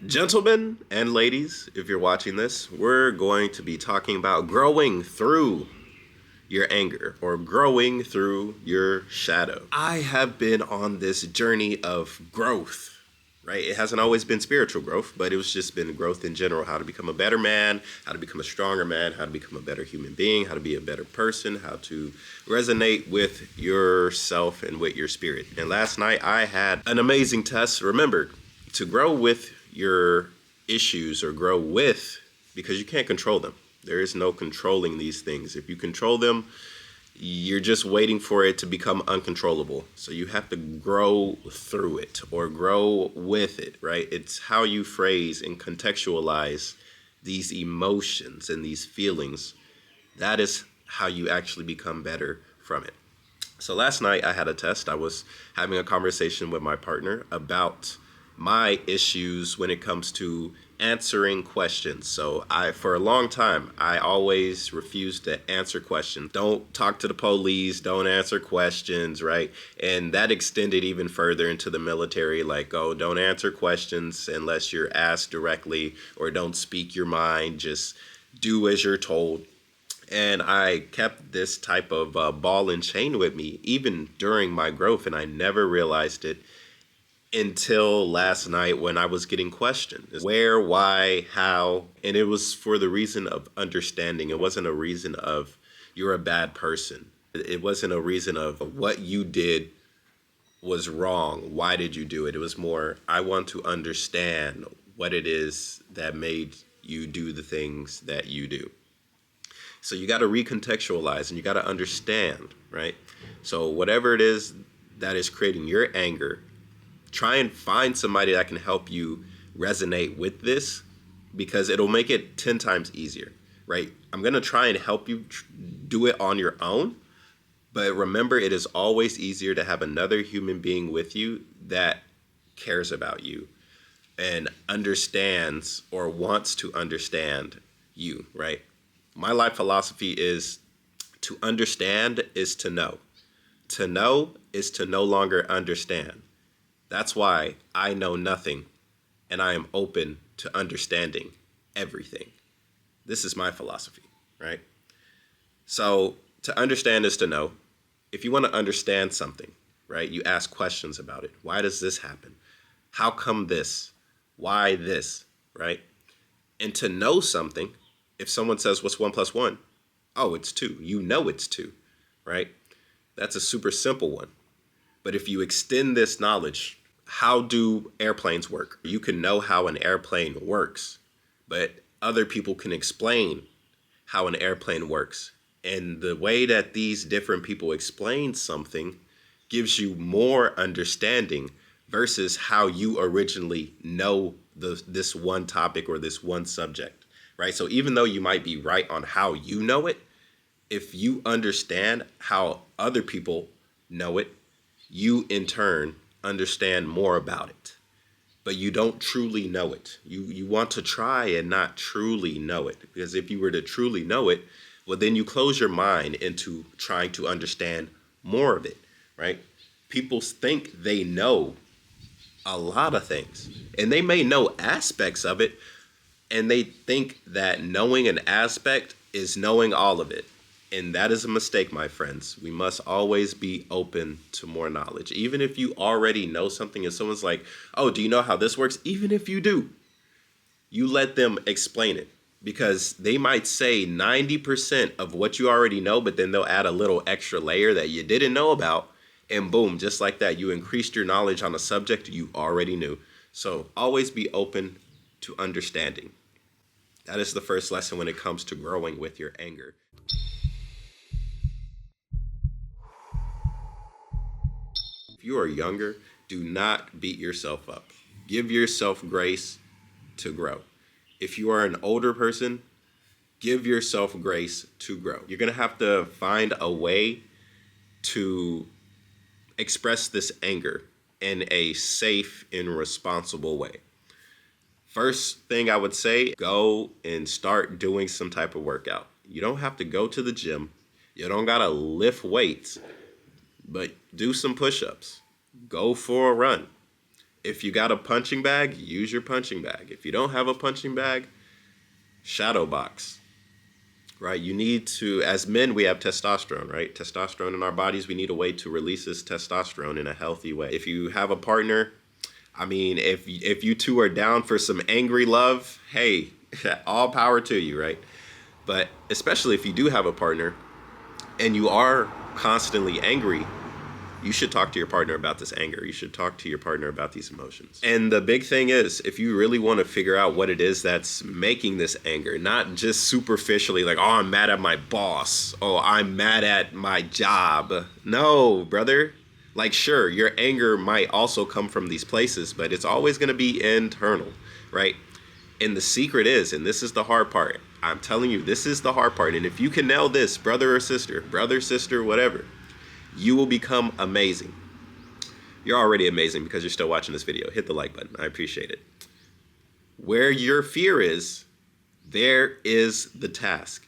Gentlemen and ladies, if you're watching this, we're going to be talking about growing through your anger or growing through your shadow. I have been on this journey of growth, right? It hasn't always been spiritual growth, but it was just been growth in general, how to become a better man, how to become a stronger man, how to become a better human being, how to be a better person, how to resonate with yourself and with your spirit. And last night I had an amazing test. Remember, to grow with your issues or grow with, because you can't control them. There is no controlling these things. If you control them, you're just waiting for it to become uncontrollable. So you have to grow through it or grow with it, right? It's how you phrase and contextualize these emotions and these feelings. That is how you actually become better from it. So last night I had a test. I was having a conversation with my partner about my issues when it comes to answering questions. So for a long time, I always refused to answer questions. Don't talk to the police, don't answer questions, right? And that extended even further into the military, like, oh, don't answer questions unless you're asked directly, or don't speak your mind, just do as you're told. And I kept this type of ball and chain with me even during my growth, and I never realized it until last night when I was getting questioned. Where, why, how? And it was for the reason of understanding. It wasn't a reason of you're a bad person. It wasn't a reason of what you did was wrong. Why did you do it? It was more, I want to understand what it is that made you do the things that you do. So you got to recontextualize and you got to understand, right? So whatever it is that is creating your anger, try and find somebody that can help you resonate with this, because it'll make it 10 times easier, right? I'm going to try and help you do it on your own. But remember, it is always easier to have another human being with you that cares about you and understands or wants to understand you, right? My life philosophy is to understand is to know. To know is to no longer understand. That's why I know nothing and I am open to understanding everything. This is my philosophy, right? So to understand is to know. If you want to understand something, right, you ask questions about it. Why does this happen? How come this? Why this, right? And to know something, if someone says, what's 1 + 1? Oh, it's 2. You know it's 2, right? That's a super simple one. But if you extend this knowledge, how do airplanes work? You can know how an airplane works, but other people can explain how an airplane works. And the way that these different people explain something gives you more understanding versus how you originally know this one topic or this one subject, right? So even though you might be right on how you know it, if you understand how other people know it, you in turn understand more about it. But you don't truly know it. You want to try and not truly know it, because if you were to truly know it, well, then you close your mind into trying to understand more of it, right? People think they know a lot of things, and they may know aspects of it, and they think that knowing an aspect is knowing all of it. And that is a mistake, my friends. We must always be open to more knowledge. Even if you already know something and someone's like, oh, do you know how this works? Even if you do, you let them explain it, because they might say 90% of what you already know, but then they'll add a little extra layer that you didn't know about. And boom, just like that, you increased your knowledge on a subject you already knew. So always be open to understanding. That is the first lesson when it comes to growing with your anger. If you are younger, do not beat yourself up. Give yourself grace to grow. If you are an older person, give yourself grace to grow. You're going to have to find a way to express this anger in a safe and responsible way. First thing I would say, go and start doing some type of workout. You don't have to go to the gym. You don't got to lift weights, but do some push-ups. Go for a run. If you got a punching bag, use your punching bag. If you don't have a punching bag, shadow box, right? You need to, as men, we have testosterone, right? Testosterone in our bodies, we need a way to release this testosterone in a healthy way. If you have a partner, I mean, if you two are down for some angry love, hey, all power to you, right? But especially if you do have a partner and you are constantly angry, you should talk to your partner about this anger. You should talk to your partner about these emotions. And the big thing is, if you really want to figure out what it is that's making this anger, not just superficially like, oh, I'm mad at my boss. Oh, I'm mad at my job. No, brother. Like, sure, your anger might also come from these places, but it's always going to be internal, right? And the secret is, and this is the hard part, I'm telling you, this is the hard part. And if you can nail this, brother, sister, whatever, you will become amazing. You're already amazing because you're still watching this video. Hit the like button. I appreciate it. Where your fear is, there is the task.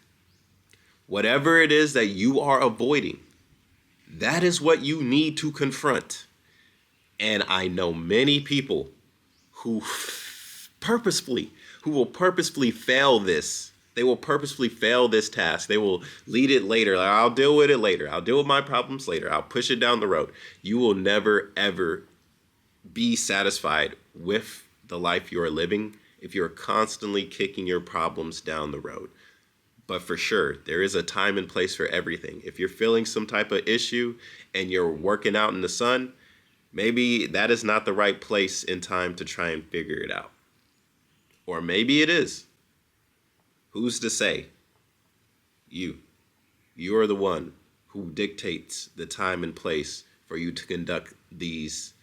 Whatever it is that you are avoiding, that is what you need to confront. And I know many people who will purposefully fail this. They will purposefully fail this task. They will lead it later. Like, I'll deal with it later. I'll deal with my problems later. I'll push it down the road. You will never, ever be satisfied with the life you are living if you're constantly kicking your problems down the road. But for sure, there is a time and place for everything. If you're feeling some type of issue and you're working out in the sun, maybe that is not the right place and time to try and figure it out. Or maybe it is. Who's to say? You. You are the one who dictates the time and place for you to conduct these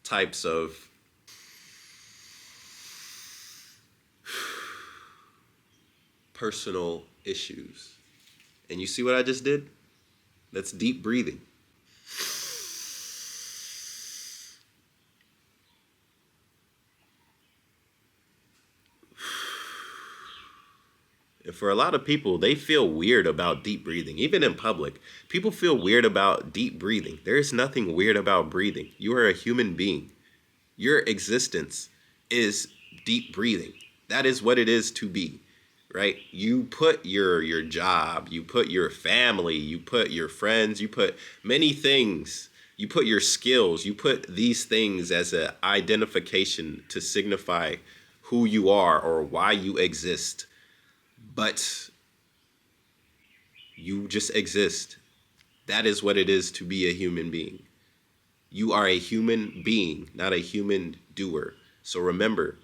types of personal issues. And you see what I just did? That's deep breathing. And for a lot of people, they feel weird about deep breathing. Even in public, people feel weird about deep breathing. There is nothing weird about breathing. You are a human being. Your existence is deep breathing. That is what it is to be, right? You put your job, you put your family, you put your friends, you put many things, you put your skills, you put these things as an identification to signify who you are or why you exist. But you just exist. That is what it is to be a human being. You are a human being, not a human doer. So remember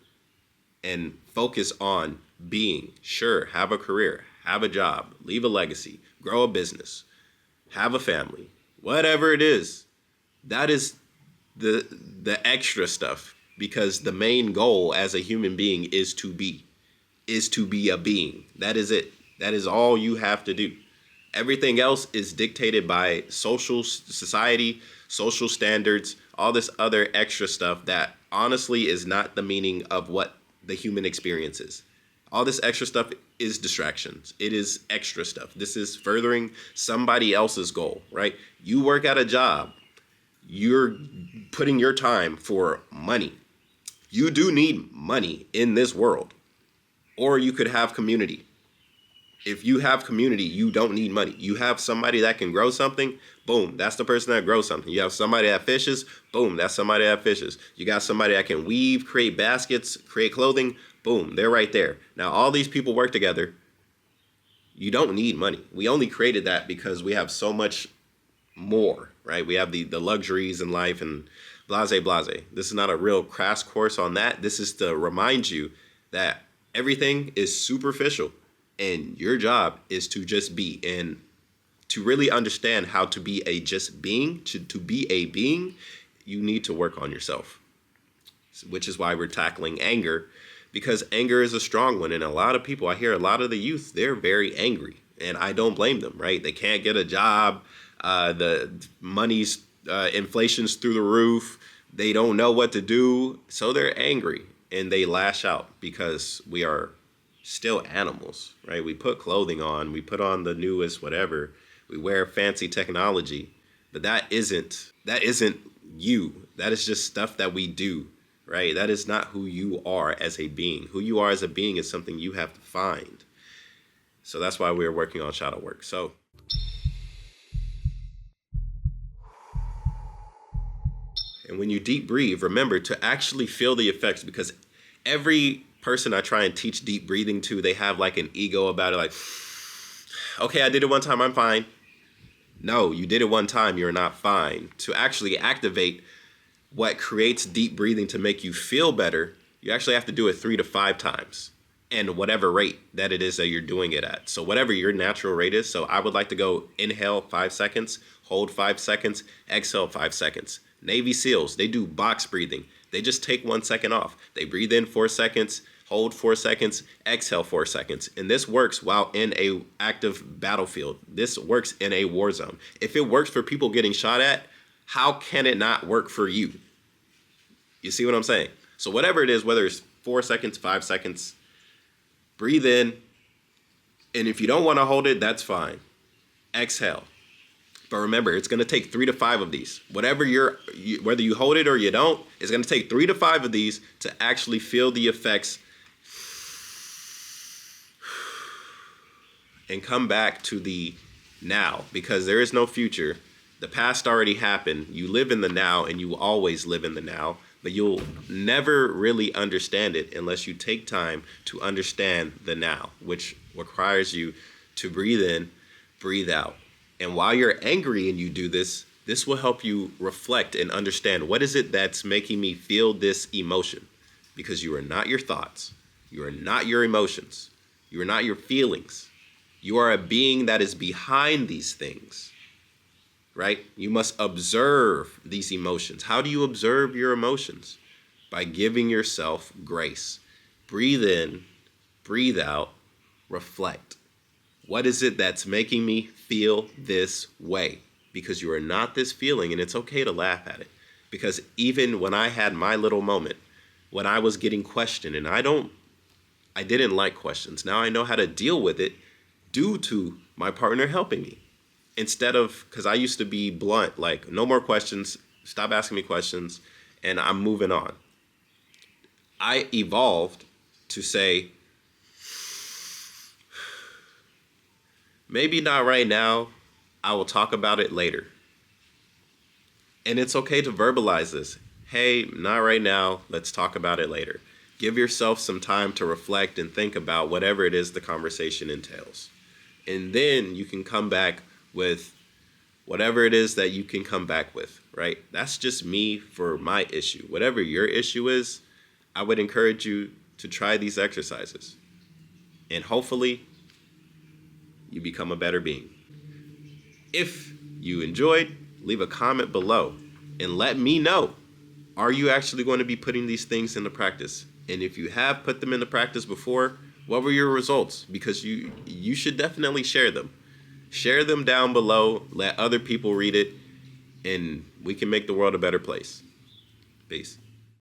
and focus on being. Sure, have a career, have a job, leave a legacy, grow a business, have a family, whatever it is. That is the extra stuff, because the main goal as a human being is to be a being. That is it. That is all you have to do. Everything else is dictated by society, social standards, all this other extra stuff that honestly is not the meaning of what the human experience is. All this extra stuff is distractions. It is extra stuff. This is furthering somebody else's goal, right? You work at a job. You're putting your time for money. You do need money in this world. Or you could have community. If you have community, you don't need money. You have somebody that can grow something, boom, that's the person that grows something. You have somebody that fishes, boom, that's somebody that fishes. You got somebody that can weave, create baskets, create clothing, boom, they're right there. Now, all these people work together. You don't need money. We only created that because we have so much more, right? We have the luxuries in life and blase. This is not a real crash course on that. This is to remind you that everything is superficial and your job is to just be. And to really understand how to be a just being, to be a being, you need to work on yourself, which is why we're tackling anger, because anger is a strong one. And a lot of people, I hear a lot of the youth, they're very angry, and I don't blame them, right? They can't get a job. The money's inflation's through the roof. They don't know what to do. So they're angry. And they lash out because we are still animals, right? We put clothing on, we put on the newest whatever, we wear fancy technology, but that isn't you. That is just stuff that we do right? That is not who you are as a being. Who you are as a being is something you have to find. So that's why we're working on shadow work. So and when you deep breathe, remember to actually feel the effects, because every person I try and teach deep breathing to, they have like an ego about it. Like, okay, I did it one time, I'm fine. No, you did it one time, you're not fine. To actually activate what creates deep breathing to make you feel better, you actually have to do it 3 to 5 times. And whatever rate that it is that you're doing it at. So whatever your natural rate is. So I would like to go inhale 5 seconds, hold 5 seconds, exhale 5 seconds. Navy SEALs, they do box breathing. They just take 1 second off. They breathe in 4 seconds, hold 4 seconds, exhale 4 seconds. And this works while in a active battlefield. This works in a war zone. If it works for people getting shot at, how can it not work for you? You see what I'm saying? So whatever it is, whether it's 4 seconds, 5 seconds, breathe in, and if you don't want to hold it, that's fine. Exhale. But remember, it's going to take 3 to 5 of these. Whether you hold it or you don't, it's going to take 3 to 5 of these to actually feel the effects and come back to the now, because there is no future. The past already happened. You live in the now, and you will always live in the now. But you'll never really understand it unless you take time to understand the now, which requires you to breathe in, breathe out. And while you're angry and you do this, this will help you reflect and understand, what is it that's making me feel this emotion? Because you are not your thoughts. You are not your emotions. You are not your feelings. You are a being that is behind these things. Right? You must observe these emotions. How do you observe your emotions? By giving yourself grace. Breathe in, breathe out, reflect. What is it that's making me feel this way? Because you are not this feeling, and it's okay to laugh at it. Because even when I had my little moment, when I was getting questioned, and I didn't like questions. Now I know how to deal with it due to my partner helping me. Instead of, because I used to be blunt, like, no more questions, stop asking me questions, and I'm moving on. I evolved to say, maybe not right now, I will talk about it later. And it's okay to verbalize this. Hey, not right now, let's talk about it later. Give yourself some time to reflect and think about whatever it is the conversation entails. And then you can come back with whatever it is that you can come back with, right? That's just me for my issue. Whatever your issue is, I would encourage you to try these exercises. And hopefully, you become a better being. If you enjoyed, leave a comment below and let me know, are you actually going to be putting these things into practice? And if you have put them into practice before, what were your results? Because you should definitely share them. Share them down below, let other people read it, and we can make the world a better place. Peace.